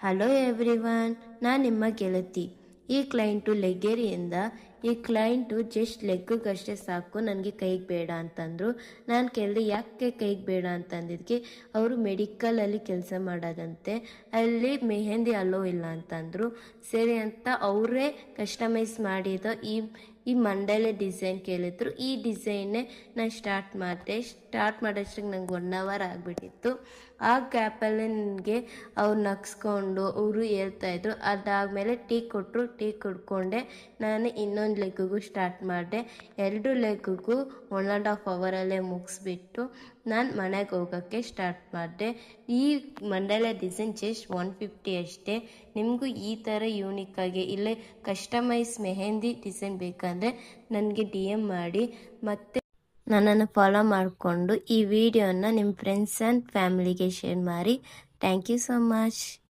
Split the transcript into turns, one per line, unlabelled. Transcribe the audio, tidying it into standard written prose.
Hello everyone, ನಾನು ನಿಮ್ಮ ಗೆಳತಿ. ಈ ಕ್ಲೈಂಟು ಲೆಗ್ಗೇರಿಯಿಂದ ಈ ಕ್ಲೈಂಟು ಜಸ್ಟ್ ಲೆಗ್ಗಷ್ಟೇ ಸಾಕು, ನನಗೆ ಕೈಗೆ ಬೇಡ ಅಂತಂದರು. ನಾನು ಕೇಳಿದೆ ಯಾಕೆ ಕೈಗೆ ಬೇಡ ಅಂತಂದಿದ್ದಕ್ಕೆ ಅವರು ಮೆಡಿಕಲಲ್ಲಿ ಕೆಲಸ ಮಾಡೋದಂತೆ, ಅಲ್ಲಿ ಮೆಹಂದಿ ಅಲೋ ಇಲ್ಲ ಅಂತಂದರು. ಸರಿ ಅಂತ ಅವರೇ ಕಸ್ಟಮೈಸ್ ಮಾಡಿದ ಈ ಮಂಡಲೆ ಡಿಸೈನ್ ಕೇಳಿದ್ರು. ಈ ಡಿಸೈನ್ನೇ ನಾನು ಸ್ಟಾರ್ಟ್ ಮಾಡೋಷ್ಟಕ್ಕೆ ನಂಗೆ 1 hour ಆಗಿಬಿಟ್ಟಿತ್ತು. ಆ ಗ್ಯಾಪಲ್ಲಿ ನನಗೆ ಅವ್ರು ನಗ್ಸ್ಕೊಂಡು ಅವರು ಹೇಳ್ತಾಯಿದ್ರು. ಅದಾದಮೇಲೆ ಟೀ ಕೊಟ್ಟರು, ಟೀ ಕುಡ್ಕೊಂಡೆ ನಾನು ಇನ್ನೊಂದು ಲೆಗ್ಗಿಗೂ ಸ್ಟಾರ್ಟ್ ಮಾಡಿದೆ. 2 ಲೆಗ್ಗಿಗೂ 1.5 hourಲ್ಲೇ ಮುಗಿಸ್ಬಿಟ್ಟು ನಾನು ಮನೆಗೆ ಹೋಗೋಕ್ಕೆ ಸ್ಟಾರ್ಟ್ ಮಾಡಿದೆ. ಈ ಮಂಡಲ ಡಿಸೈನ್ ಜಸ್ಟ್ 150 ಅಷ್ಟೇ. ನಿಮಗೂ ಈ ಥರ ಯೂನಿಕ್ಕಾಗಿ ಇಲ್ಲೇ ಕಸ್ಟಮೈಸ್ ಮೆಹಂದಿ ಡಿಸೈನ್ ಬೇಕಂದರೆ ನನಗೆ DM ಮಾಡಿ, ಮತ್ತು ನನ್ನನ್ನು ಫಾಲೋ ಮಾಡಿಕೊಂಡು ಈ ವಿಡಿಯೋನ ನಿಮ್ಮ ಫ್ರೆಂಡ್ಸ್ ಆ್ಯಂಡ್ ಫ್ಯಾಮಿಲಿಗೆ ಶೇರ್ ಮಾಡಿ. Thank you so much.